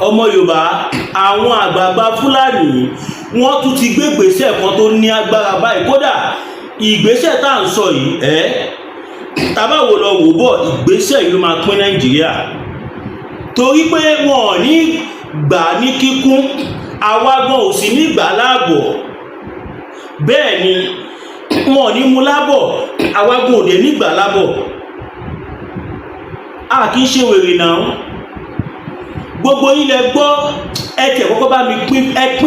ọmọ Yorùbá àwọn àgbààgbà Fúlàní wọ́n tún ti gbé ìgbésẹ̀ kan tó ní agbára báyìí. Kódà ìgbésẹ̀ tá à ń sọ yìí tábàwò lọ wò bọ̀ ìgbésẹ̀ yìí ló máa pín Nàìjíríà, torí pé wọn ò ní gbà ní kíkún, àwa gan ò sì ní gbà láàbọ̀. Bẹ́ẹ̀ ni wọn ò ní mú lábọ̀, àwa gan ò dé ní gbà lábọ̀. A kì í ṣe wèrè náà. Gbogbo ilẹ̀ gbọ́ ẹ̀kẹ́ kọ́kọ́ bá mi pín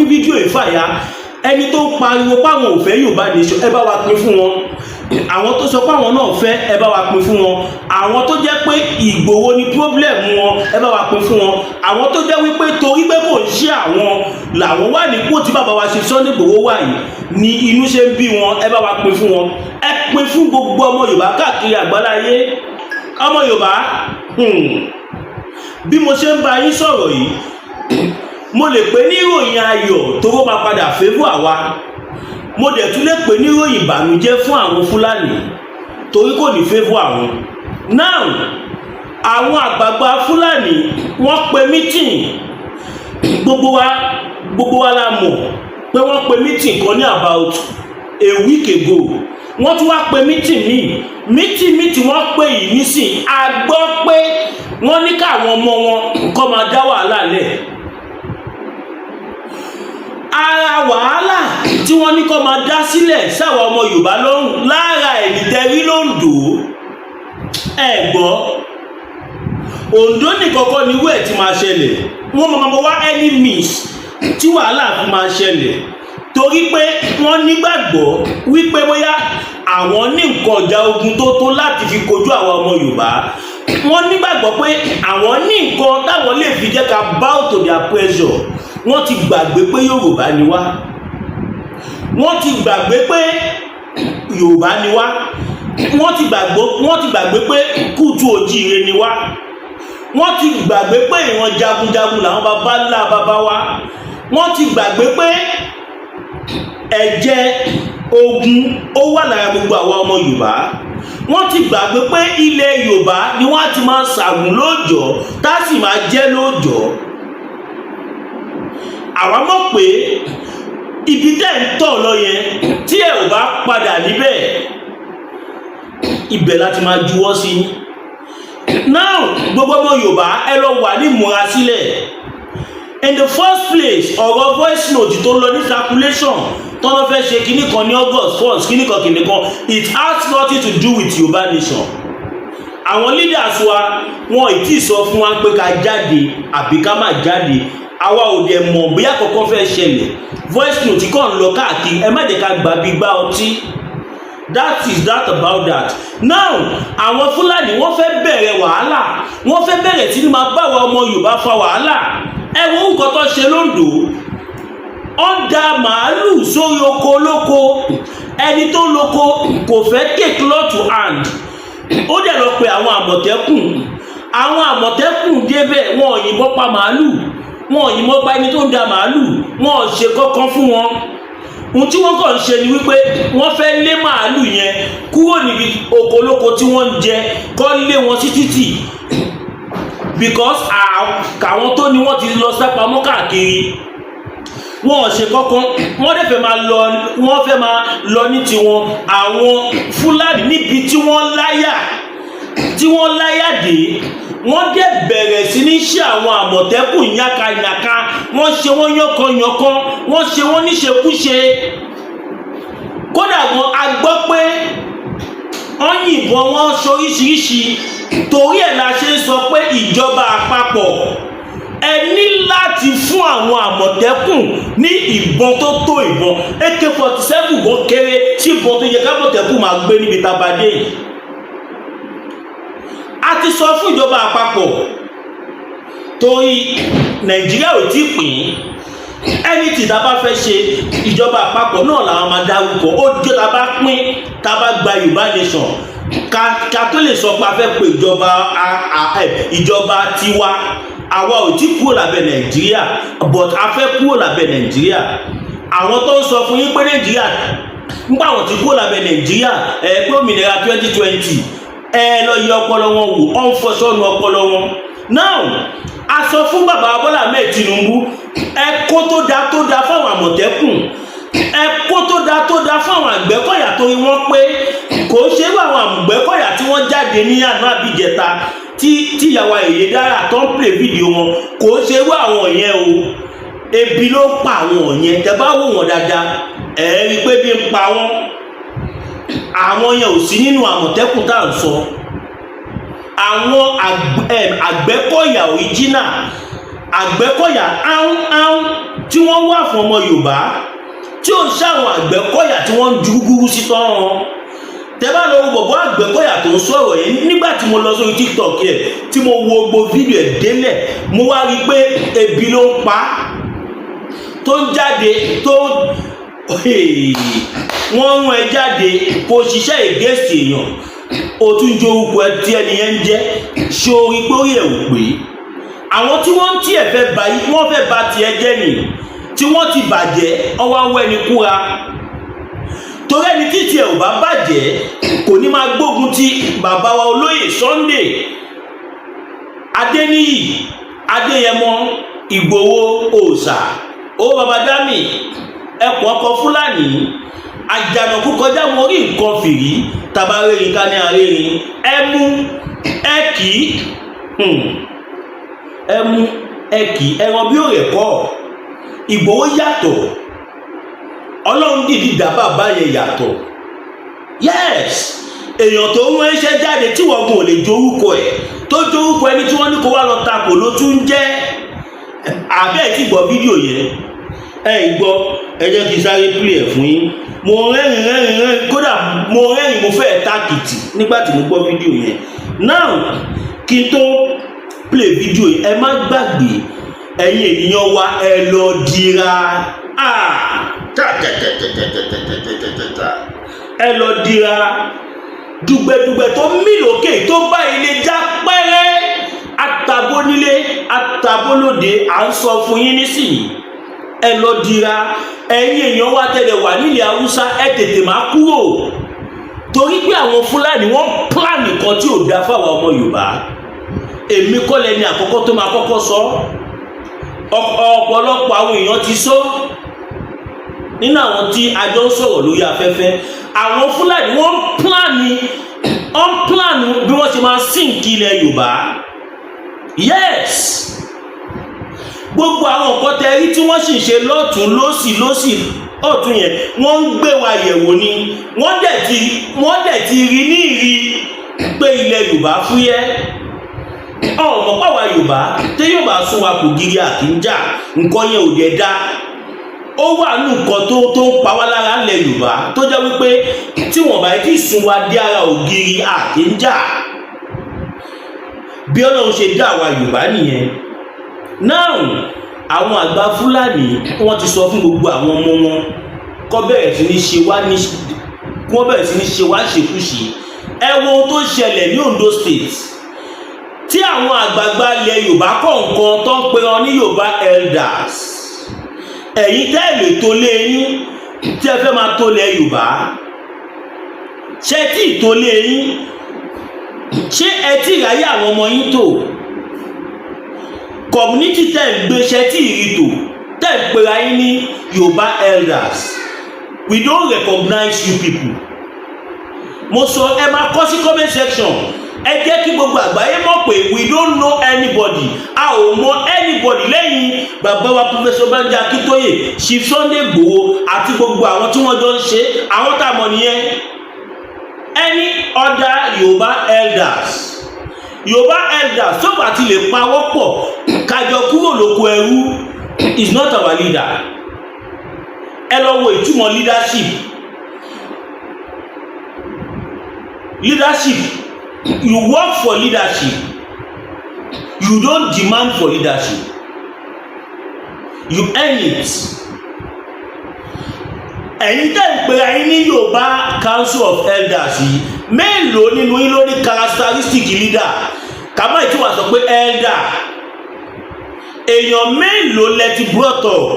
fídíò ìfàyà ẹni tó ń pariwo páwọn ò fẹ́ Yorùbá nation ẹ bá wa pín fún wọn. Àwọn tó sọ páwọn náà fẹ́ ẹ bá wa pín fún wọn. Àwọn tó jẹ́ pé Ìgbòho ni problem wọn ẹ bá wa pín fún wọn. Àwọn tó jẹ́ wípé torí pé kò ń ṣe àwọn làwọn wà nípò tí bàbá wa ṣe Sunday Igboho wà yìí ni inú ṣe ń bí wọn ẹ bá wa pín fún wọn. Ẹ pín fún gbogbo ọmọ Yorùbá káàkiri àgbáláyé. Ọmọ Yorùbá bí mo ṣe ń bá yín sọ̀rọ̀ yìí mo lè pè ní ìròyìn ayọ̀ tó kó máa padà fẹ́fún àwa, mo dẹ̀ tún lè pè ní ìròyìn ìbànújẹ́ fún àwọn Fúlàní torí kò ní fẹ́fún àwọn. Now àwọn àgbààgbà Fúlàní wọ́n pe meeting, gbogbo wa la mọ̀ pé wọ́n pe meeting kan ní about a week ago. Wọ́n tún wá pe meeting wọ́n pè yìí nísìn. A gbọ́ pé wọ́n ní káwọn ọmọ wọn kó máa dá wàhálà lẹ̀. Ara wàhálà tí wọ́n ní kó máa dá sílẹ̀ sáwọn ọmọ Yorùbá lọ́rùn lára ẹ̀mí tẹ́rí lóńdó. Ẹ gbọ́ Oǹdó nìkọ́kọ́ ni irú ẹ̀ ti máa ṣẹlẹ̀. Wọ́n máa wá any means tí wàhálà fi máa ṣẹlẹ̀, torí pé wọ́n nígbàgbọ́ wípé bóyá àwọn ní nǹkan ọjà ogun tó láti fi kojú àwọn ọmọ Yorùbá. Wọ́n nígbàgbọ́ pé àwọn ní nǹkan táwọn lè fi jẹ́ ká bow to their pressure. Wọ́n ti gbàgbé pé Yorùbá ni wá. Wọ́n ti gbàgbé pé Yorùbá ni wá. Wọ́n ti gbàgbé pé Kútú Òjíire ni wá. Wọ́n ti gbàgbé pé ìran jagunjagun làwọn baba ńlá baba wa. Wọ́n ti gbàgbé pé ẹ̀jẹ̀ ogun ó wà lára gbogbo àwọn ọmọ Yorùbá. Wọ́n ti gbàgbé pé ilẹ̀ Yorùbá ni wọ́n ti máa ṣàgùn lóòjọ́ tá sì máa jẹ́ lóòjọ́. Àwa mọ̀ pé ibi tẹ́ ń tọ̀ lọ yẹn tí ẹ ò bá padà níbẹ̀ ibẹ̀ láti máa juwọ́ sí. Now gbogbo ọmọ Yorùbá ẹ lọ wà ní ìmúra sílẹ̀. In the first place ọ̀rọ̀ voice note tó lọ ní circulation tọ́lọ́ fẹ́ ṣe kíní kan ní August 1st kíní kan it has nothing to do with Yorùbá nation. Àwọn leaders wa wọn ì tí sọ fún wa pé ká jáde àbí ká má jáde. Àwa ò dẹ̀ mọ̀ bóyá kọ̀ọ̀kan fẹ́ ṣẹlẹ̀. Voice note kàn lọ káàkiri ẹ má jẹ́ ká gbà bí gbá ọtí. That is that about that. Now àwọn Fúlàní wọ́n fẹ́ bẹ̀rẹ̀ wàhálà, wọ́n fẹ́ bẹ̀rẹ̀ sí ní máa bá wa ọmọ Yorùbá fa wàhálà. Ẹ wo nǹkan tó ṣe lóńdó. Ó da màálù sórí oko olóko. Ẹni tó lóko kò fẹ́ take law to hand. Ó dẹ̀ lọ pe àwọn àmọ̀tẹ́kùn. Àwọn àmọ̀tẹ́kùn débẹ̀ wọn ò yìnbọn pa màálù. Wọn ò yìnbọn pa ẹni tó ń da màálù. Wọn ò ṣe kankan fún wọn. Ohun tí wọ́n kàn ń ṣe ni wípé wọ́n fẹ́ lé màálù yẹn kúrò níbi oko olóko tí wọ́n ń jẹ kó lé wọn sí títì. Because àwọn tó ní wọ́n ti lọ sápamọ́ káàkiri. Wọ́n ò ṣe kankan. Wọ́n dẹ̀ fẹ́ máa lọ ní tiwọn. Àwọn Fúlàní níbi tí wọ́n láyà dé wọ́n dẹ̀ bẹ̀rẹ̀ sí ní ṣe àwọn àmọ̀tẹ́kùn yákayàká. Wọ́n ṣe wọ́n yánkanyànkan. Wọ́n ṣe wọ́n níṣekúṣe. Kódà gan a gbọ́ pé wọ́n yìnbọn wọn ṣoríṣiríṣi. Torí ẹ̀ la ṣe ń sọ pé ìjọba àpapọ̀ ẹ ní láti fún àwọn àmọ̀tẹ́kùn ní ìbọn tó tó ìbọn. AK-47 gan kéré sí ìbọn tó yẹ kámọ̀tẹ́kùn máa gbé níbi tabadé yìí. A ti sọ fún ìjọba àpapọ̀ torí Nàìjíríà ò tí pín. Ẹni tí tá bá fẹ́ ṣe ìjọba àpapọ̀ náà làwọn máa dárúkọ. Ó jẹ́ tá bá pín tá bá gba Yorùbá nation ká tó lè sọ pé a fẹ́ pe ìjọba tiwa. Àwa ò tí kúrò lábẹ́ Nàìjíríà but a fẹ́ kúrò lábẹ́ Nàìjíríà. Àwọn tó ń sọ fún yín pé Nàìjíríà nígbà wọn ti kúrò lábẹ́ Nàìjíríà pé òmìnira 2020 ẹ lọ yẹ ọpọlọ wọn wò, ọ̀n fọṣọ́nù ọpọlọ wọn. Now a sọ fún bàbá Bọ́lá Ahmed Tinubu ẹ̀kọ́ tó dá fáwọn Àmọ̀tẹ́kùn, ẹ̀kọ́ tó dá fáwọn Àgbẹ̀kọ̀yà torí wọ́n pé kò ṣe wà àwọn Àgbẹ̀kọ̀yà tí wọ́n jáde ní àná àbíjẹta tí ìyàwó èyí dára tó ń play fídíò wọn kò ṣe wà àwọn yẹn o, ebi ló pa àwọn yẹn. Tẹ́ bá wò wọ́n dáadáa ẹ rí pé bí ń pa wọ́n, àwọn yẹn ò sí nínú Àmọ̀tẹ́kùn tá à ń sọ. Àwọn Àgbẹ̀kọ̀yà original, Àgbẹ̀kọ̀yà áhùn tí wọ́n wà fún ọmọ Yorùbá tí ó ń ṣàwọn Àgbẹ̀kọ̀yà tí wọ́n ń ju gúgúrú sí tọ́rọ. Tẹ́ bá lọ wo bọ̀bọ̀ Àgbẹ̀kọ̀yà tó ń sọ̀rọ̀ yìí nígbà tí mo lọ sórí TikTok yẹn tí mo wo gbogbo fídíò ẹ̀ délẹ̀, mo wá rí pé ebi ló ń pa tó ń jáde tó wọ́n rún ẹ jáde kó ṣiṣẹ́ ìgẹ́sì èèyàn o tún jẹ́ orúkọ ẹ tí ẹni yẹn ń jẹ́ ṣé orí pórí ẹ̀ ò pé. Àwọn tí wọ́n ń tí ẹ̀ fẹ́ bá yìí wọ́n fẹ́ bá tiẹ̀ jẹ́ nì tí wọ́n ti bàjẹ́ ọwọ́ awọ́ ẹni kúra, torí ẹni tí tiẹ̀ ò bá bàjẹ́ kò ní máa gbógun ti bàbá wa olóyè Sunday Adéníyì Adéyẹmọ Ìgbòho òòṣà ó bàbá dámì ẹkùn ọkọ Fúlàní àjànàkú kọjá mo rí nǹkan fìrí tabarérin ká ní arérin ẹmú ẹkì ẹran bí òrè kọ. Ìgbòho yàtọ̀, Ọlọ́run dìdí dá bàbá yẹn yàtọ̀. Yes, èèyàn tó ń ránṣẹ́ jáde tí wọ́n gùn ò lè jorúkọ ẹ̀ tó jorúkọ ẹni tí wọ́n ní kó wá lọ takò ló tún jẹ́. Àbẹ́ ẹ̀ tí gbọ́ fídíò yẹn ìgbọ́ ẹ jẹ́ kí sáré play ẹ̀ fún yín. Mo rẹ́rìn kódà mo rẹ́rìn mo fẹ́ tákìtì nígbà tí mo gbọ́ fídíò yẹn. Now kí n tó play fídíò yìí ẹ má gbàgbé ẹ̀yin ènìyàn wa ẹ lọ dira ẹ lọ dira dùgbẹ̀dùgbẹ̀ tó mí lókè tó bá ilé já pẹ́rẹ́ àtàbónílé àtàbólóde à ń sọ fún yín nísìnyí ẹ lọ dira. Ẹ̀yin èèyàn wa tẹ́lẹ̀ wà nílẹ̀ Haúsá ẹ tètè máa kúrò torí pé àwọn Fúlàní wọ́n plan nǹkan tí ò dá fáwọn ọmọ Yorùbá. Èmi kọ́ lẹni àkọ́kọ́ tó máa kọ́kọ́ sọ, ọ̀pọ̀lọpọ̀ àwọn èèyàn ti sọ nínú àwọn tí a jọ ń sọ̀rọ̀ lórí afẹ́fẹ́. Àwọn Fúlàní wọ́n plan bí wọ́n ṣe máa sink ilẹ̀ Yorùbá. Yes, gbogbo àwọn nǹkan tẹ́rí tí wọ́n sì ń ṣe lọ́tún lósì ọ̀tún yẹn wọ́n ń gbé wa yẹ̀wò ni wọ́n dẹ̀ ti rí ní ìrí pé ilẹ̀ Yorùbá fúyẹ́. Ọmọ pàwà Yorùbá tí Yorùbá sún wa kò gírí àkínjà nǹkan yẹn ò dẹ̀ dá. Ó wà ní nǹkan tó ń pa wá lára ilẹ̀ Yorùbá tó jẹ́ wípé tí wọ́n bá ti sún wa dé ara ògiri àkínjà bí Ọlọ́run ṣe dá àwa Yorùbá nìyẹn. Now àwọn àgbà Fúlàní wọ́n ti sọ fún gbogbo àwọn ọmọ wọn kó bẹ̀rẹ̀ sí ní ṣe wá ṣekúṣe. Ẹ wo ohun tó ṣẹlẹ̀ ní Ondo State tí àwọn àgbààgbà ilẹ̀ Yorùbá kọ̀ọ̀kan tó ń pe wọn ní Yorùbá elders. Ẹ̀yin tẹ́lẹ̀ tó lé yín tí ẹ fẹ́ máa tó lẹ̀ Yorùbá ṣé tí tó lé yín ṣé ẹ tí ráyè àwọn ọmọ yín tó community tẹ́ ń gbé ṣé tí ìrì tó tẹ́ ń pera yín ní Yorùbá elders. We don't recognize you people. Mo sọ ẹ máa kọ sí comment section ẹ jẹ́ kí gbogbo àgbáyé mọ̀ pé we don't know anybody, a ò mọ anybody lẹ́yìn bàbá wa Professor Banji Akintoye, Chief Sunday Igboho àti gbogbo àwọn tí wọ́n jọ ń ṣe àwọn tá a mọ̀ nìyẹn. Any other Yorùbá elders tó bá ti lè pawọ́ pọ̀ kájọ kúrò lóko ẹrú is not our leader. Ẹ lọ wo ìtumọ̀ leadership. You work for leadership. You don't demand for leadership. You earn it. Ẹ̀yin tẹ́ ń pe ayé ní Yorùbá Council of Elders yìí mélòó nínú yín ló ní characteristic leader? Kàmá ìtí wà sọ pé elder. Èèyàn mélòó lẹ ti brought up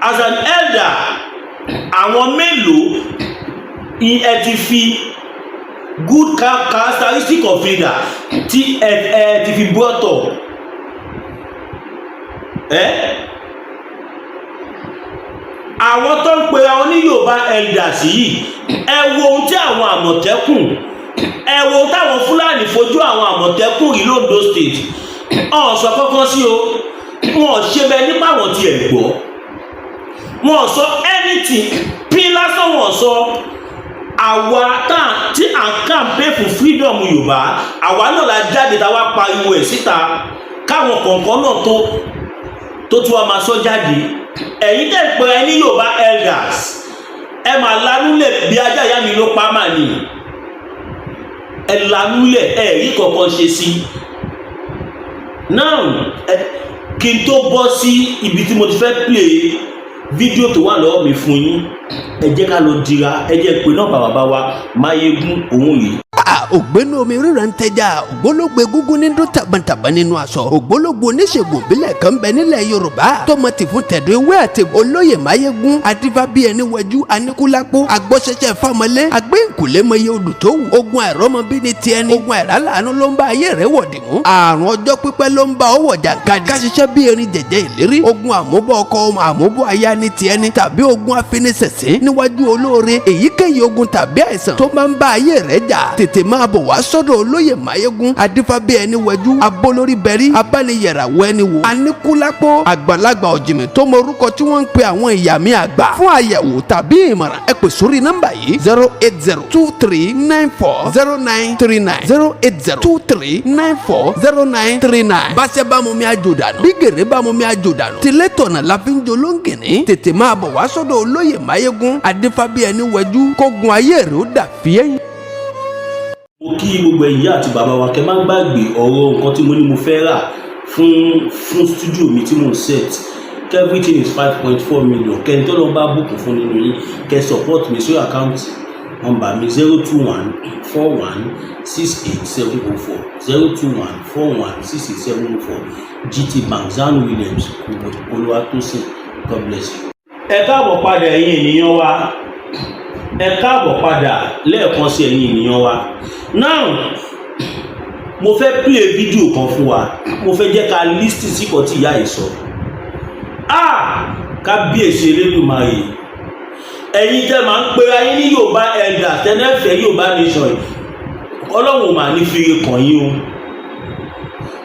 as an elder? Àwọn mélòó ẹ ti fi good characteristic of leader tí ti fi brought up àwọn tó ń pe àwọn ní Yorùbá elders yìí ẹ wo ohun tí àwọn Àmọ̀tẹ́kùn ẹ wo ohun táwọn Fúlàní fojú àwọn Àmọ̀tẹ́kùn rí l'Ondo state wọn sọ kankan sí o wọn ṣe bẹ nípa àwọn tí ẹ gbọ́ wọn sọ anything pín lásán wọn sọ àwa tí à ń campaign fún freedom Yorùbá àwa náà la jáde tá wá pariwo ẹ̀ síta káwọn kọ̀ọ̀kan náà tó tún wá máa sọ jáde ẹ̀yin tẹ̀ pé ẹ ní Yorùbá elders ẹ máa lanúlẹ̀ bí ajá ìyá mi ló pa mà ní ẹ lanúlẹ̀ ẹ rí kankan ṣe sí now kí n tó bọ́ sí ibi tí mo ti fẹ́ play fídíò tó wà lọ́wọ́ mi fún yín ẹ jẹ́ ká lọ dira ẹ jẹ́ pé náà bàbá wa Máyégún òun yìí. ògbénu omi ríran ń tẹja ògbólógbé gúngún ní dún tàbàtàbà nínú aṣọ ògbólógbò oníṣègùn ìbílẹ̀ kan bẹ nílẹ̀ Yorùbá tọmọ tì fún tẹ̀dọ̀ ewé àti olóyè Máyégún adífá bíi ẹni wẹjú aníkúlápó agbọ́sẹ̀sẹ̀ fámọlé agbẹ́ǹkùlẹ́mọye olùtọ́wù ogun àìrọ́mọbí ní tiẹ̀ ní ogun àìrálàánú ló ń bá ayé rẹ̀ wọ̀dì mú àrùn ọjọ́ pípẹ́ ló ń bá ọwọ́ jàǹkadì káṣiṣẹ́ bí erin jẹ̀jẹ̀ ìlérí ogun àmúbọ̀ ọkọ àmúbọ̀ aya ní tiẹ̀ ní tàbí ogun afiniṣẹ̀ṣẹ̀ níwájú olóore èyíkéyìí ogun tàbí àìsàn tó máa ń bá ayé rẹ̀ jà tètè máa bọ̀ wá sọ́dọ̀ olóyè Máyégún adífábí ẹni wẹjú abólórí bẹ̀rí abániyẹ̀ràwọ̀ ẹni wò aníkúlápó àgbàlagbà ọ̀jìmì tó mọ orúkọ tí wọ́n ń pe àwọn ìyá mi àgbà fún àyẹ̀wò tàbí ìmọ̀ràn ẹ pè sórí nọ́mbà yìí 08023940939 08023940939 báṣẹ́ bá mu mi àjò dànù bí gèrè bá mu mi àjò dànù tilẹ̀ tọ̀nà la fi ń jolóńgìní tètè máa bọ̀ wá sọ́dọ̀ olóyè Máyégún adífábí ẹni wẹjú kógun ayé rẹ̀ ó dà fíẹ́yìn. mo kí gbogbo ìyá àti bàbá wa kẹ́ má gbàgbé ọ̀rọ̀ nǹkan tí mo ní mo fẹ́ rà fún studio mi tí mo ń set everything is 5.4 million kẹ́ni tó lọ bá bùkún fún nínú yín kẹ́ support mi sórí account number mi 021416874 021416874 GT Bank Zanu Williams Olúwatósìn God bless you. ẹ káàbọ̀ padà ẹ̀yin ènìyàn wa ẹ káàbọ̀ padà lẹ́ẹ̀kan sí ẹ̀yin ènìyàn wa now mo fẹ́ play fídíò kan fún wa mo fẹ́ jẹ́ ká list sí kan tí ìyá yìí sọ kábíyèsí Elédùmarè ẹ̀yin tẹ́ máa ń pera yín ní Yorùbá elder tẹ́lẹ̀fẹ́ Yorùbá nation Ọlọ́run ò máa ní fire kàn yín o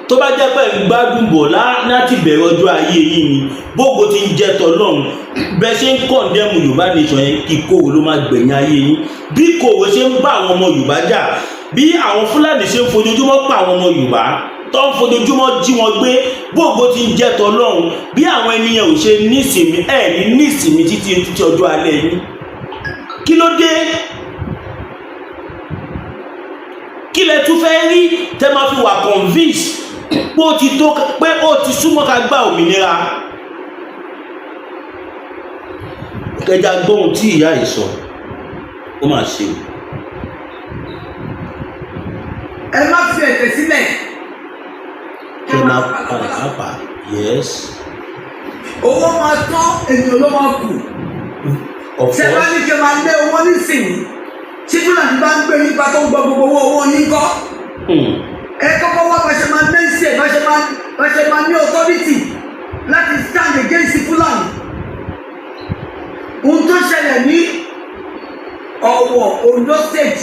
tó bá jẹ́ pé ń gbádùn bọ̀ láti bẹ̀rẹ̀ ọjọ́ ayé yìí ni gbogbo ti ń jẹ́ tọ́lọ́run bẹ́ẹ̀ ṣe ń kọ̀ndẹ́mù Yorùbá nation yẹn ìkorò ló máa gbẹ̀yìn ayé yín bí ìkorò ṣe ń bá àwọn ọmọ Yorùbá jà bí àwọn Fúlàní ṣe ń fojoojúmọ́ pa àwọn ọmọ Yorùbá tó ń fojoojúmọ́ jí wọn gbé gbogbo ti ń jẹ́ tọ́lọ́run bí àwọn ènìyàn ò ṣe nísìmí ní nísìmí títí ọjọ́ alẹ́ yín kí ló dé kí lẹ tún fẹ́ rí tẹ́ máa fi wà convince pé ó ti tó pé ó ti súnmọ́ ká gba òmìnira kẹjá gbóhùn tí ìyá yìí sọ ó máa ṣe o. ẹ má fi ẹ̀tẹ̀ sílẹ̀. kẹ máa padà kápá yes. owó máa tán ènìyàn ló máa kù. ṣé bá ní kí ẹ máa lé owó nísìnyí tí Fúlàní bá ń gbé nípa tó ń gbọ́ gbogbo owó yín kọ́. ẹ kọ́kọ́ wá bá ṣe máa ní ṣe bá ṣe máa ní authority láti stand against Fúlàní. ohun tó ṣẹlẹ̀ ní Ọ̀wọ̀ Ondo State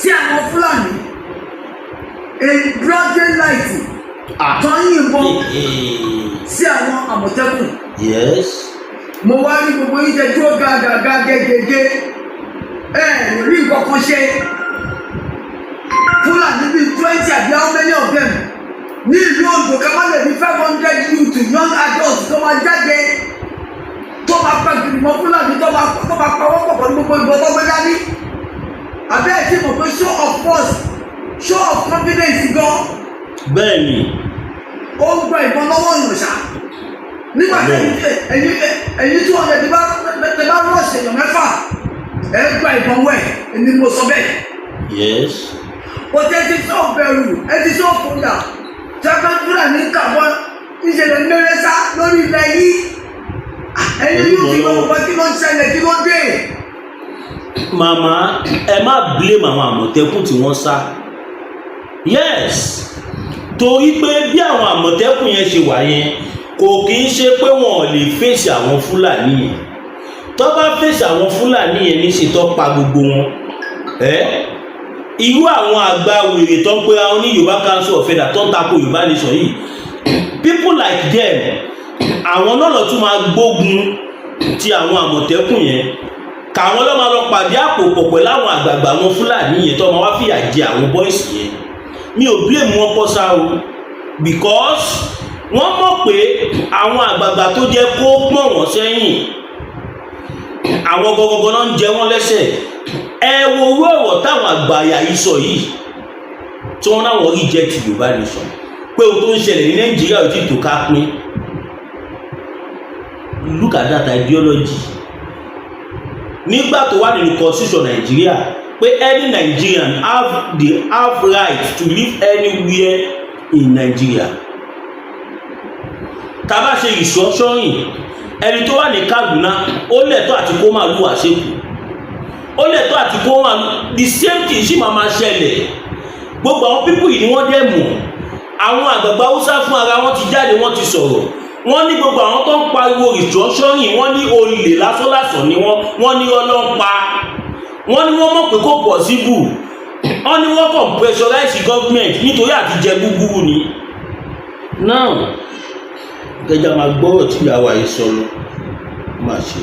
tí àwọn Fúlàní in broad daylight tó ń yìnbọn sí àwọn Àmọ̀tẹ́kùn. yes. mo wá rí gbogbo yín jẹ dúró gàgàgà gẹ́gẹ́gẹ́ rí nǹkan kan ṣe. Fúlàní bíi 20 àbí how many of them ní ìlú Ondo ká má lè ní 500 youth young adults tó máa jáde tó máa pa gbìmọ̀ Fúlàní tó máa pa wọ́n pọ̀ pẹ̀lú gbogbo ìbọn tó gbé dání. àbẹ́ ẹ̀ tí mo pé show of force show of confidence gan. bẹ́ẹ̀ni. ó ń gba ìbọn lọ́wọ́ ìrìnsà nígbà tí ẹ̀yin tí wọ́n lè ti bá rọ́ọ̀ṣì èèyàn mẹ́fà ẹ̀ gba ìbọn wẹ̀ ẹni mo sọ bẹ́ẹ̀. yes. o tẹ́ ti sọ bẹ̀rù ẹ ti sọ fúnra jábẹ́ Fúlàní kàbọ̀ ìṣẹ̀lẹ̀ mẹ́rẹ́sà lórí ilẹ̀ yìí ẹni yóò fi lọ́wọ́ pé kí ló ń ṣẹlẹ̀ kí ló dé màmá ẹ má blame àwọn àmọ̀tẹ́kùn tí wọ́n sá yes torí pé bí àwọn àmọ̀tẹ́kùn yẹn ṣe wà yẹn kò kì í ṣe pé wọn ò lè fèsì àwọn fúlàní yẹn tó bá fèsì àwọn fúlàní yẹn ní ṣe tó pa gbogbo wọn irú àwọn àgbà wèrè tó ń pera wọn ní Yorùbá Council of Elders tó ń tako Yorùbá nation yìí people like them àwọn náà lọ tún máa gbógun ti àwọn àmọ̀tẹ́kùn yẹn káwọn lọ́ máa lọ pàdé àpò pọ̀ pẹ̀lú àwọn àgbààgbà wọn fúlàní yẹn tó máa wá fìyà jẹ àwọn bọ́ìsì yẹn mi ò blame wọn pọ̀ sá o because wọ́n mọ̀ pé àwọn àgbààgbà tó jẹ́ kó pọ̀n wọ́n sẹ́yìn àwọn gọgọgọ náà ń jẹ wọ́n lẹ́sẹ̀ ẹ wo owó ọ̀rọ̀ táwọn àgbàyà yìí sọ yìí tí wọ́n náà wọ́n reject Yorùbá nation pé ohun tó ń ṣẹlẹ̀ ní Nàìjíríà ò tí tó ká pín look at that ideology nígbà tó wà nínú constitution Nàìjíríà pé any Nigerian have right to live anywhere in Nigeria tá bá ṣe restructuring ẹni tó wà ní Kaduna ó lẹ́tọ̀ọ́ àti kó máa lù àṣekù ó lẹ́tọ̀ọ́ àti kó máa the same thing sì máa ṣẹlẹ̀ gbogbo àwọn people yìí ni wọ́n dẹ̀ mọ̀ àwọn àgbààgbà Hausa fún ara wọn ti jáde wọ́n ti sọ̀rọ̀ wọ́n ní gbogbo àwọn tó ń pariwo restructuring wọ́n ní olè lásánlásán ni wọ́n ní ọlọ́pàá wọ́n ní wọ́n mọ̀ pé kò possible wọ́n ní wọ́n kàn pressurize government nítorí àti jẹ gúgúrú ni now gẹ́gẹ́ máa gbọ́rọ̀ tí ìyàwó yìí sọ lọ máa ṣe.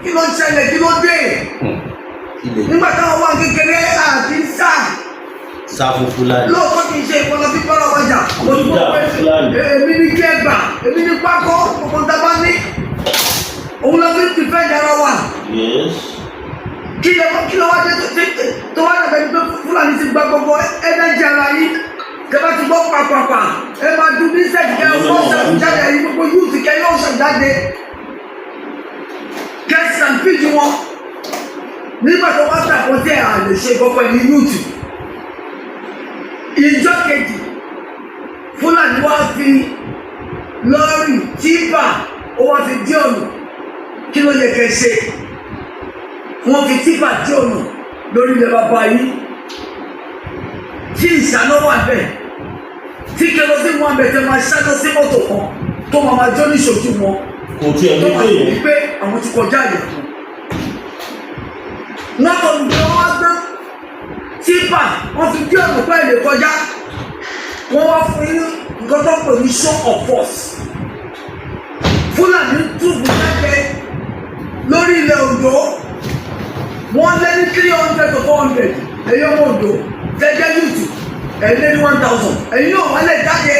kí ló ń ṣẹlẹ̀ kí ló dé nígbà táwọn wà kékeré àti sá fún Fúlàní. lóòótọ́ kì í ṣe ìpọnà fífọ́nà ọjà olùkọ́ pé èmi ní kí ẹgbà èmi ní pákó gbogbo dábà ní òun lọ sí ti fẹ́ dára wà. kí ló wá dé tó wá dàbẹ̀ ní pé Fúlàní ti gba gbogbo ẹ̀ẹ́dẹ́jì ara yìí kẹfà ti gbọ́ pàpàpà ẹ máa dùn ní sẹ́ẹ̀kì kẹ́ ọ̀pọ̀ ṣàkójáde yìí gbogbo yúùtì kẹ́ yóò ṣàjáde kẹsàn-án fíjì wọn nígbà tó wá sàkó tí a lè ṣe gbogbo ẹni yúùtì ìjọ kejì Fúlàní wá fi lọ́ọ̀rì típà ó wá fi dí ọ̀nà kí ló yẹ kẹ́ ṣe wọ́n fi típà dí ọ̀nà lórí ilẹ̀ bàbá yìí tí ìṣáná wà bẹ́ẹ̀ tí kẹlọ́sí wọn bẹ̀ tẹ́ máa ṣáná sí mọ́tò kan tó máa jó ní ìṣojú wọn kò tí ẹ̀ tó máa fi pé àwọn ti kọjá ìyàtọ̀ wọ́n tó ń gbé wọn gbé típà wọ́n fi dí ọ̀nà pẹ́ lè kọjá wọ́n wá fún yín nǹkan tó pè ní show of force Fúlàní túbú jáde lórí ilẹ̀ Oǹdó wọ́n lé ní 300 to 400 ẹ̀yọ́ mọ́ Oǹdó gẹ́gẹ́ YouTube ẹ̀lẹ́ ní 1000 ẹ̀yìn náà wọ́n lè jáde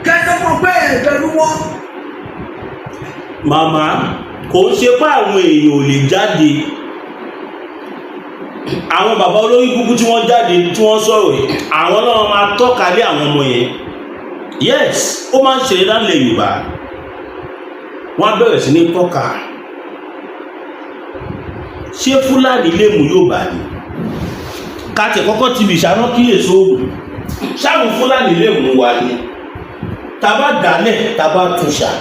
kẹ́sọ́kàn pé ẹ̀bẹ̀rù wọn. màmá kò ń ṣe pé àwọn èèyàn ò lè jáde àwọn bàbá olórí gbogbo tí wọ́n jáde tí wọ́n sọ̀rọ̀ yìí àwọn náà máa tọ́ka lé àwọn ọmọ yẹn yes ó máa ń ṣẹlẹ̀ lálẹ́ Yorùbá wọ́n á bẹ̀rẹ̀ sí ní tọ́ka ṣé Fúlàní lè mú Yorùbá ni káàtì kọ́kọ́ ti bì ṣáná kíyèsí oògùn ṣáàrùn Fúlàní lè mú wa ni tàbá dálẹ̀ tàbá túnṣà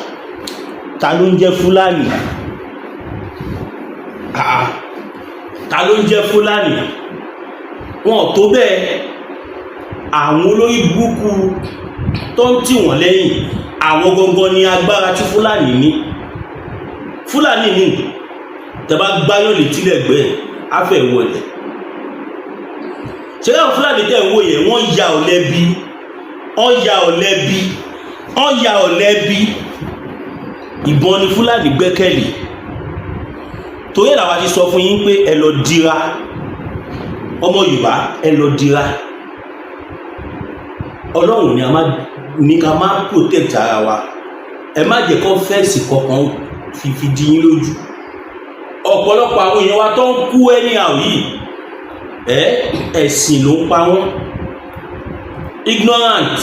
ta ló ń jẹ́ Fúlàní ta ló ń jẹ́ Fúlàní wọn tó bẹ́ẹ̀ àwọn olórí burúkú tó ń tì wọ́n lẹ́yìn àwọn gangan ni agbára tí Fúlàní ní Fúlàní ní tẹ́bá gbáyọ̀ létí lẹ́gbẹ̀ẹ́ afẹ́ ìwọlẹ̀ ṣe láwọn Fúlàní tẹ́ ń wò yẹn wọ́n ya ọ̀lẹ́bí ìbọn ni Fúlàní gbẹ́kẹ̀lé torí ẹ̀làwà ti sọ fún yín pé ẹ lọ dira ọmọ Yorùbá ẹ lọ dira Ọlọ́run ní ká má protect ara wa ẹ má jẹ́ kó fẹ́ẹ̀sì kankan fi di yín lójú ọ̀pọ̀lọpọ̀ àwọn èèyàn wa tó ń kú anyhow yìí ẹ̀sìn ló ń pa wọ́n ignorant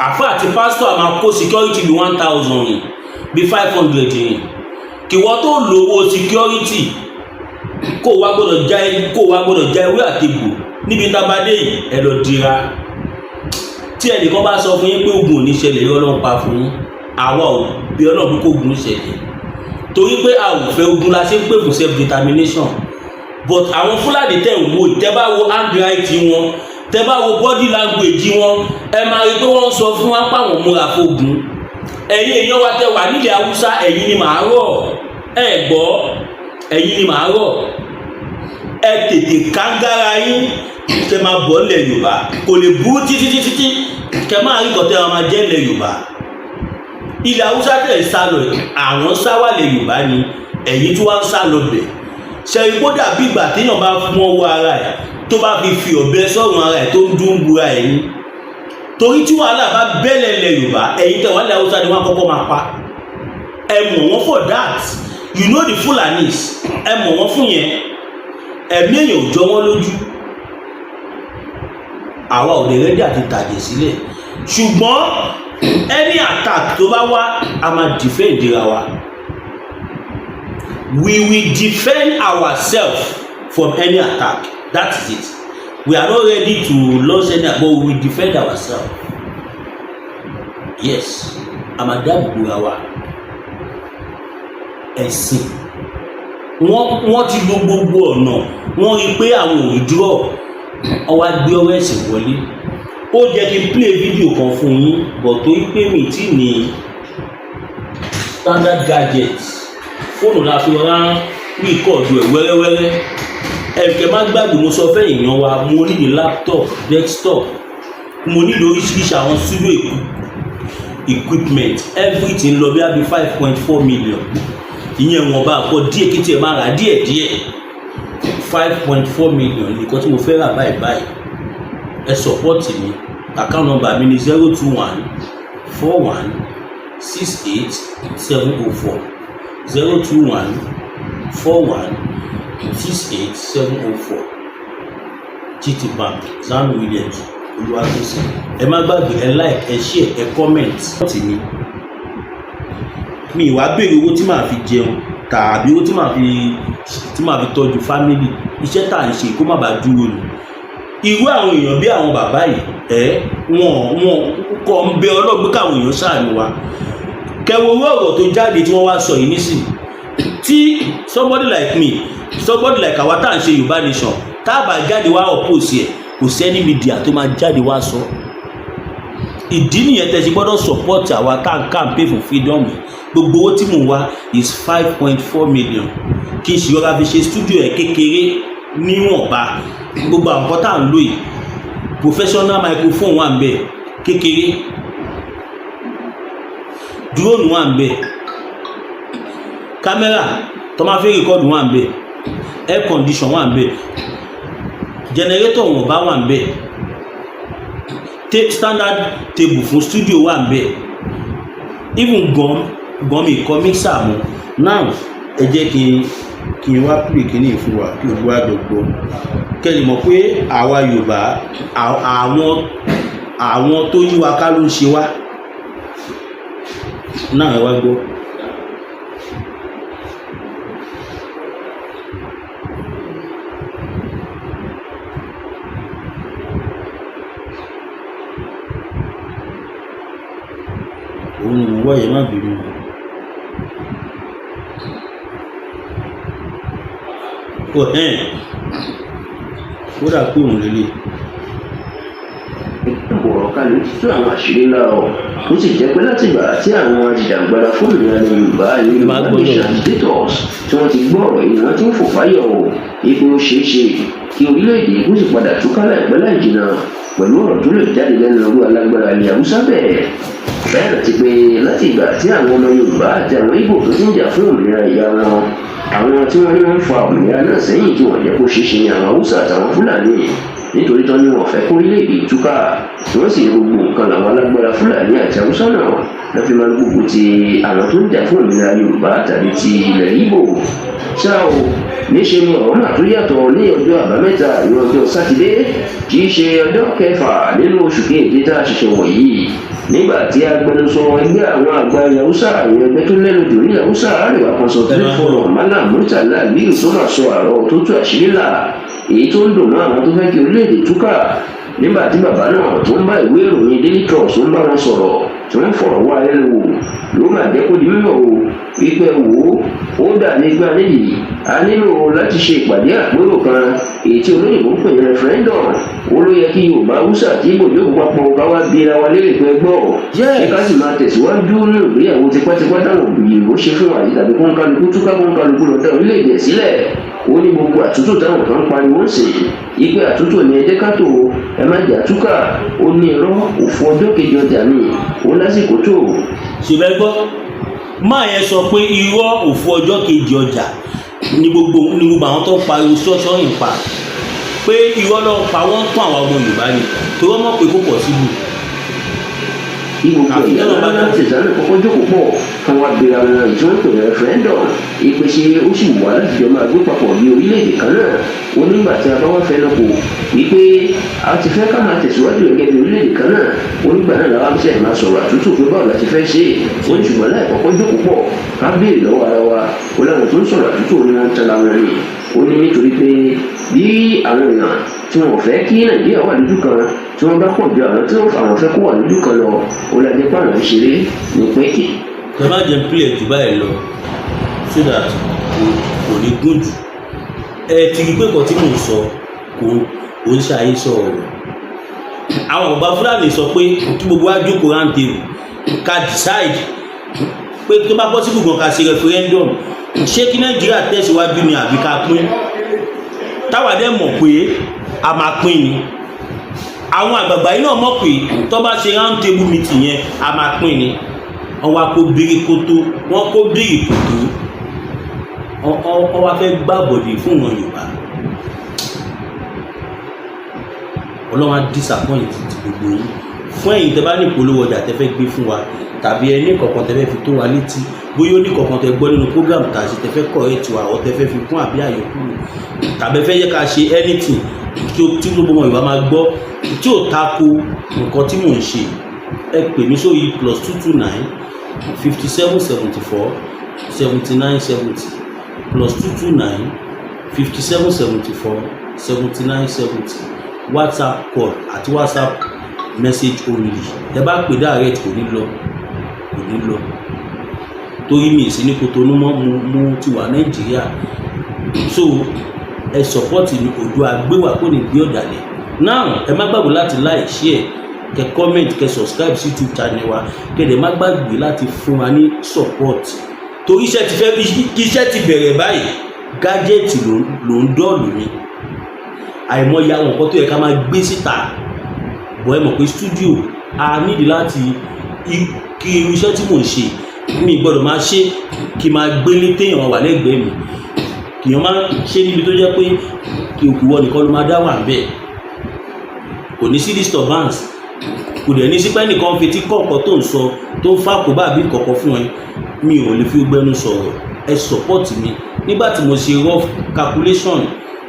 àfà àti pásítọ̀ àmà kó security bí 1000 yìí bí 500 yìí kí wọ́n tó lówó security kó wá gbọ́dọ̀ já ewé àtegbò níbi tábádé yìí ẹ lọ dira tí ẹnìkan bá sọ fún yín pé ogun ò ní ṣẹlẹ̀ yọ Ọlọ́run pa fún yín àwa ò bí Ọlọ́run kó ogun ṣẹlẹ̀ torí pé a ò fẹ́ ogun la ṣe ń pè fún self determination but àwọn Fúlàní tẹ̀ ń wo tẹ́ bá wo handwriting wọn tẹ́ bá wo body language wọn ẹ máa rí pé wọ́n sọ fún wa páwọn múra fógun ẹ̀yin èèyàn wa tẹ́ wà nílẹ̀ Haúsá ẹ̀yin ni màá rọ̀ ẹ gbọ́ ẹ̀yin ni màá rọ̀ ẹ tètè kángára yín kẹ́ máa bọ̀ nílẹ̀ Yorùbá kò lè burú títí kẹ́ máa rí kọ́tẹ́ máa jẹ́ nílẹ̀ Yorùbá ilẹ̀ Haúsá tẹ̀ ń sá lọ àwọn sáwàlẹ̀ Yorùbá ni ẹ̀yin tí wọ́n ń sá lọ bẹ̀ ṣẹ̀rí kó dàbí ìgbà téèyàn bá fún ọwọ́ ara ẹ̀ tó bá fi ọ̀bẹ sọ́run ara ẹ̀ tó ń dún bura ẹ̀ ní torí tí wàhálà bá bẹ́lẹ̀ lẹ̀ Yorùbá ẹ̀yin tẹ̀ wà lẹ̀ Haúsá ni wọ́n kọ́kọ́ máa pa ẹ mọ̀ wọ́n for that you know the Fulanis ẹ mọ̀ wọ́n fún yẹn ẹ̀mí èèyàn ò jọ wọ́n lójú àwa ò lè rẹ́dí àti tàjẹ̀ sílẹ̀ ṣùgbọ́n any attack tó bá wá a máa defend ra wa we will defend ourselves from any attack that is it we are not ready to launch any but we will defend ourselves yes a máa dáàbò ra wa ẹ̀sìn wọ́n ti lo gbogbo ọ̀nà wọ́n rí pé àwọn ò dúró ọwọ́ gbé ọwọ́ ẹ̀sìn wọlé ó jẹ́ kí n play video kan fún yín bọ̀ tó yí pé mi tí ní standard gadget fóònù la fi rán rìkọ́ọ̀dù ẹ̀ wẹ́rẹ́wẹ́rẹ́ ẹ̀kẹ́ má gbàgbé mo sọ fẹ́ èèyàn wa mo ní ní laptop desktop mo ní lóríṣiríṣi àwọn studio equipment everything lọ bí i 5.4 million ìyẹn wọn bá kọ díẹ̀ kí tiẹ̀ máa rà díẹ̀ 5.4 million nìkan tí mo fẹ́ rà báyìí ẹ support mi account number mi ni 021 41 68 704 021 41 68 704 GT Bank Zan Williams Olúwatósìn ẹ má gbàgbé ẹ like ẹ share ẹ comment mi ìwà béèrè owó tí màá fi jẹun tàbí owó tí màá fi tọ́jú family iṣẹ́ tá à ń ṣe kó má bàa dúró ni irú àwọn èèyàn bí àwọn bàbá yìí wọn kọ ń bẹ ọlọ́gbé káwọn èèyàn ṣàánú wa kẹwo owó ọ̀rọ̀ tó jáde tí wọ́n wá sọ yìí nísìn tí somebody like me somebody like àwa tá à ń ṣe Yorùbá nation tá a bá jáde wá oppose ẹ̀ kò sẹ́ni media tó máa jáde wá sọ ìdí nìyẹn tẹ́ ṣe gbọ́dọ̀ support àwa tá à ń campaign for freedom gbogbo owó tí mò ń wá is 5.4 million kí n ṣe yọra fi ṣe studio ẹ̀ kékeré níwọ̀nba gbogbo àwọn nǹkan tá à ń lò yìí professional microphone wà ń bẹ kékeré drone wà ń bẹ camera tó máa fi record wà ń bẹ air condition wà ń bẹ generator wọn bá wà ń bẹ standard table fún studio wà ń bẹ even gum mi kọ mixer mu now ẹ jẹ́ kí n wá pè kíní fún wa kí o wá gbogbo kẹ́lì mọ̀ pé àwa Yorùbá àwọn tó yí wa ká ló ń ṣe wá náà ẹ wá gbọ́. òun ni mo wáyé má bínú. kódà pé òun lélẹ̀. ọ̀rọ̀ kan ló ti tú àwọn àṣírí ńlá ọ̀ ó sì jẹ́ pé láti ìgbà tí àwọn ajìjàgbara fún ìrìnà Yorùbá Yorùbá nation agitators tí wọ́n ti gbọ́ ọ̀rọ̀ yìí wọ́n ti ń fò fáyọ̀ o ipò ó ṣeé ṣe kí orílẹ̀-èdè kó sì padà túká láìpẹ́ láì jìnnà pẹ̀lú ọ̀rọ̀ tó lè jáde lẹ́nu ọgbọ́n alágbára ilẹ̀ Haúsá bẹ́ẹ̀ rántí pé láti ìgbà tí àwọn ọmọ Yorùbá àti àwọn Ìgbò tó ti ń jà fún òmìnira ìyá wọn àwọn tí wọ́n ní wọ́n ń fa òmìnira náà sẹ́yìn tí wọ́n jẹ́ kó ṣeé ṣe ní àwọn Haúsá àtàwọn Fúlàní nítorí tán ni wọ́n fẹ́ kó orílẹ̀-èdè túká tí wọ́n sì gbogbo nǹkan làwọn alágbára Fúlàní àti Haúsá náà lọ́ fi máa ń gbogbo ti àwọn tó ń jà fún òmìnira Yorùbá tàbí ti ilẹ̀ Ìgbò ṣá o níṣe ni ọ̀rọ̀ náà tó yàtọ̀ ní ọjọ́ àbámẹ́ta ní ọjọ́ sátidé kì í ṣe ọjọ́ kẹfà nínú oṣù keje tá a ṣẹ̀ṣẹ̀ wọ̀nyí nígbà tí agbẹnusọ ẹgbẹ́ àwọn àgbà ilẹ̀ Haúsá àwọn ẹgbẹ́ tó lẹ́nu jù ní Haúsá àríwá consultative forum Malam Murtala Aliyu tó máa sọ àrọ tó tú àṣírí là èyí tó ń dùn mọ́ àwọn tó fẹ́ kí orílẹ̀-èdè túkà nígbà tí bàbá náà tó ń bá ìwé ìròyìn Daily Trust ń bá wọn sọ̀rọ̀ tí wọ́n fọ̀rọ̀ wá lẹ́nu wò ló máa jẹ́ kó di mímọ̀ o wípé wò ó dà nígbà níyì a nílò láti ṣe ìpàdé àpérò kan èyí tí olóyìnbó ń pè ní referendum ó ló yẹ kí Yorùbá Haúsá àti Ìgbò jókòó papọ̀ ká wá bí ara wa lérè pé gbọ́ ṣé ká sì máa tẹ̀síwájú nínú ìgbéyàwó tipátipá táwọn òbíyìnbó ṣe fún wa yìí tàbí kó ń kálukú túká kó ń kálukú lọ dá orílẹ̀-èdè sílẹ̀ ó ní gbogbo àtúntò táwọn kan pariwo ń sè ipe àtúntò ní ẹjẹ́ kátó ẹ má jà túkà ó ní irọ́ òfò ọjọ́ kejì ọjà mi ó lásìkò tó. ṣùgbọ́n gbọ́ máa yẹn sọ pé irọ́ òfò ọjọ́ kejì ọjà ní gbogbo àwọn tó ń pariwo ṣọ́ṣọ́ yìí pa pé irọ́ ló pa wọ́n tún àwọn ọmọ Yorùbá ni tó wọ́n mọ̀ pé kó pọ̀ síbù. Gbogbo ìyá láti ìsàlẹ̀ kọ́kọ́ jókòó pọ̀ fún wa bèrè àwọn ìtúntò referendum ìpèsè ó sì wà láti jọ máa gbé papọ̀ bí orílẹ̀-èdè kan náà ó nígbà tí a bá wá fẹ́ lọ́kọ̀ wípé a ti fẹ́ ká máa tẹ̀síwájú gẹ́gẹ́ bí orílẹ̀-èdè kan náà ó nígbà náà làwọn àbíṣẹ́ máa sọ̀rọ̀ àtúntò pé báwo la ti fẹ́ ṣe ó ní ṣùgbọ́n láì kọ́kọ́ jókòó pọ̀ ká béèrè lọ́wọ́ ara wa ó láwọn tó ń sọ̀rọ̀ àtúntò ni wọ́n ń tẹ́lá wọn ni ó ní nítorí pé bí àwọn èèyàn tí wọn fẹ́ kí Nàìjíríà wà lójú kan tí wọ́n bá pọ̀ ju àwọn tí àwọn fẹ́ kó wà lójú kan lọ ó lajẹ pààlà ń ṣeré ní pẹ́ẹ́kì. ẹ má jẹ́ pílẹ̀ jù báyìí lọ so that kò ní gùn jù ẹ ti rí pé kan tí mò ń sọ kò ń ṣe àyè sọ ọ̀rọ̀ àwọn ọba Fúlàní sọ pé kí gbogbo wa jókòó round table ká decide pé tó bá bọ́ sí gbogbo ká ṣe referendum ṣé kí Nàìjíríà tẹ̀síwájú ni àbí ká pín táwa dẹ̀ mọ̀ pé a máa pín ni àwọn àgbààgbà yìí náà mọ̀ pé tó bá ṣe round table meeting yẹn a máa pín ni wọ́n wá kó bírí kótó wọ́n kó bírí kótó wọ́n wá fẹ́ gbàbọ̀dé fún wọn Yorùbá Ọlọ́run á disappoint ti gbogbo yín fún ẹ̀yin tẹ́ bá ní ìpolówó ọjà tẹ́ fẹ́ gbé fún wa tàbí ẹni kọ̀ọ̀kan tẹ́ fẹ́ fi tó wa létí bóyá ó ní kọ̀ọ̀kan tẹ́ gbọ́ nínú program tá a ṣe tẹ́ fẹ́ correct wa ọ̀ tẹ́ fẹ́ fi kún àbí àyọkù tàbí fẹ́ yẹ ká ṣe anything tí gbogbo wọn Yorùbá máa gbọ́ tí ò tako nǹkan tí mò ń ṣe ẹ pè mí sórí +229 5774 7970 +229 5774 7970 WhatsApp call àti WhatsApp message only ẹ bá pè direct kò ní lọ torí mi ìsìn ní Kotonu mọ́ mo ti wà Nàìjíríà so ẹ support mi ojú agbéwà kò ní gbé ọ̀dàlẹ̀ now ẹ má gbàgbé láti like share kẹ comment kẹ subscribe sí YouTube channel wa kẹdẹ má gbàgbé láti fún wa ní support torí iṣẹ́ ti bẹ̀rẹ̀ báyìí gájẹ́ẹ̀tì ló ń dọ́ọ̀lù mi àìmọye àwọn nǹkan tó yẹ ká máa gbé síta bọ́ ẹ mọ̀ pé studio a nídìí láti kí irú iṣẹ́ tí mò ń ṣe mi gbọ́dọ̀ máa ṣe kí máa gbélé téèyàn wà lẹ́gbẹ̀ẹ́ mi kìyàn máa ṣe níbi tó jẹ́ pé kí òkúwọ́ nìkan ló máa dá wà bẹ́ẹ̀ kò ní sí disturbance kò dẹ̀ ní sí pé nìkan fetí kọ̀ọ̀kan tó ń sọ tó ń fà kó bá àbí kọ̀ọ̀kan fún ẹ mi ò lè fi gbẹnu sọ̀rọ̀ ẹ support mi nígbà tí mo ṣe rough calculation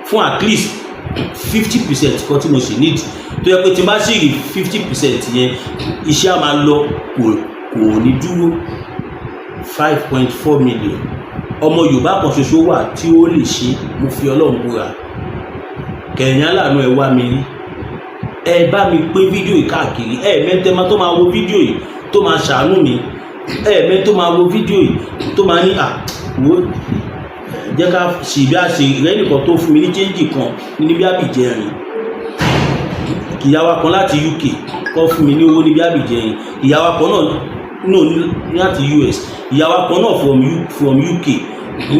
fún at least 50% kan tí mo ṣe need tó yẹ pé tí n bá sì rí 50% yẹn iṣẹ́ á máa lọ kò ní dúró 5.4 million ọmọ Yorùbá kan ṣoṣo wà tí ó lè ṣe mo fi Ọlọ́run búra kẹ̀yìn aláàánú ẹ wá mi rí ẹ bá mi pín fídíò yìí káàkiri ẹ mẹ́tẹ́ máa tó máa wo fídíò yìí tó máa ṣàánú mi ẹ mẹ́tẹ́ tó máa wo fídíò yìí tó máa ní wo jẹ́ ká ṣì bí a ṣe rẹ́ nìkan tó fún mi ní chẹ́ńjì kan níbi àbíjẹrin ìyàwó kan láti UK kọ́ fún mi ní owó níbi àbíjẹrin ìyàwó kan náà láti US ìyàwó kan náà from UK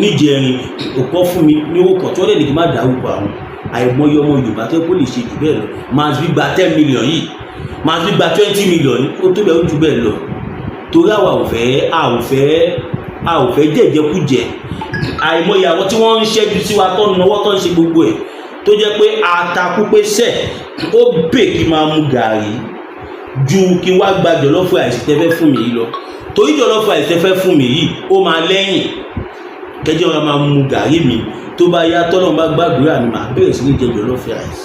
níjẹrin òkọ́ fún mi ní owó kan tí wọ́n lè ní kí n má dárúkọ àwọn àìmọye ọmọ Yorùbá tó kó lè ṣe jù bẹ́ẹ̀ lọ máa fi gba 10 million yìí máa fi gba 20 million yìí ó tó bẹ́ẹ̀ ó jù bẹ́ẹ̀ lọ torí a ò fẹ́ jẹ̀jẹ̀kújẹ àìmọye àwọn tí wọ́n ń ṣẹ́jú sí wa tó ń náwó tó ń ṣe gbogbo ẹ̀ tó jẹ́ pé atakú pé sẹ̀ ó bè kí máa mu gàrí ju kí wá gba jọ̀lọ́fù àìsí tẹ́fẹ́ fún mi yìí lọ torí jọ̀lọ́fù àìsí tẹ́fẹ́ fún mi yìí ó máa lẹ́yìn kẹjọ́ ọ̀rọ̀ máa mu gàrí mi tó bá yá tọ́lọ́ bá gbàdúrà mi máa bẹ̀rẹ̀ sí ní jẹ jọ̀lọ́fù àìsí.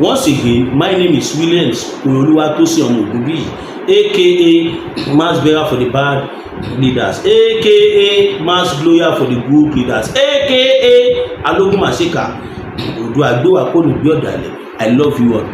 Once again, my name is Williams Olúwatósìn ọmọ Ògúnbíyì aka mass bearer for the bad leaders aka mass gloria for the good leaders aka alógún màṣíkà odò àgbéwà kò ní bí ọ̀dàlẹ̀ I love you all.